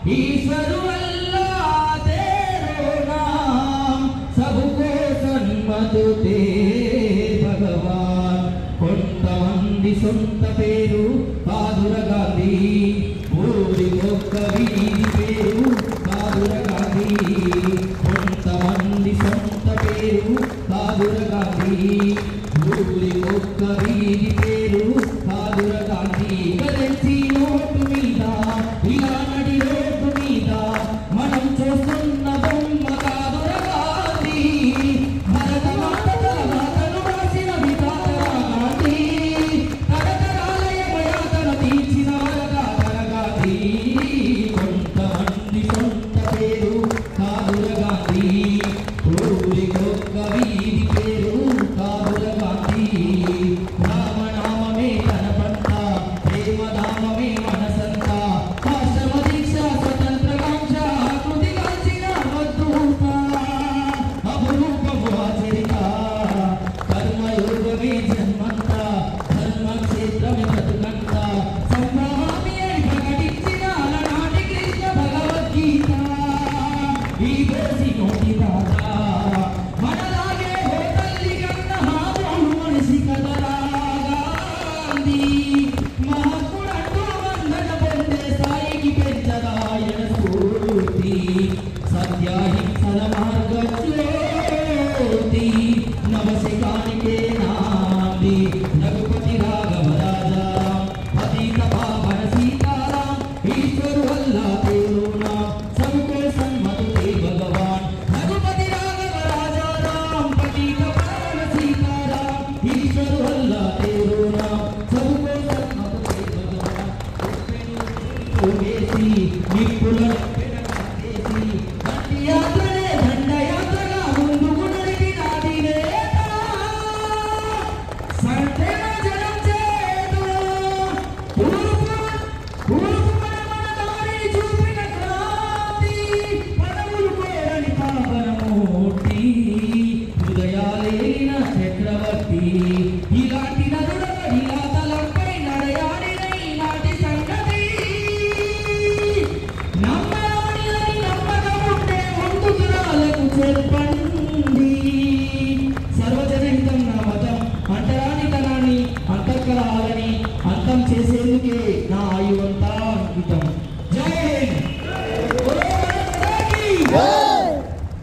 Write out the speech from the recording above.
ईश्वर अल्लाह तेरो नाम सबको सन्मत दे भगवान కొంతమంది సొంత పేరు కాదుర గాంధీ ఊరి ఒక్క వీధి పేరు కాదుర గాంధీ కొంతమంది సొంత పేరు కాదుర గాంధీ ఊరి ఒక్క వీధి పేరు కాదుర గాంధీ కరెన్సీ నోటు మీద ఇలా నడి రోడ్డు మీద మనం చూస్తున్న బొమ్మ కాదుర గాంధీ భరత మాత తలవాతను రాసిన విధాత గాంధీ తరతరాలయ భయాతను తీర్చిన వరదాతర గాంధీ కొంతమంది సొంత పేరు కాదుర గాంధీ ఊరికొక్క వీధి పేరు కాదుర గాంధీ రామనామమే తన పంట ప్రేమనామమే మనసంత ఆశ్రమ దీక్ష స్వతంత్ర కాంక్ష కృతి కాల్చిన మద్దూత అపురూపము ఆచరిత కర్మయోగమే జన్మంత ధర్మక్షేత్రమే బతుకంత సంభామి అని ప్రకటించిన అలనాటి కృష్ణ భగవద్గీత ఈ దేశి నోటి దాత మనలాగే ఓ తల్లి కన్న మామూలు మనిషి కదరా గాంధీ మహాత్ముడంటూ వందన పొందే స్థాయికి పెంచరాయణ స్ఫూర్తి సత్యాహింసల మార్గజ్యోతి నవశకానికే నాంది రఘుపతి రాఘవ రాజారాం పతిత పావన సీతారాం ఈశ్వరు అల్లా तेरो नाम सबको सन्मत दे भगवान रघुपति राघव राजा राम पतित पावन सीताराम ईश्वर अल्लाह तेरो नाम सबको सन्मत दे भगवान निपुल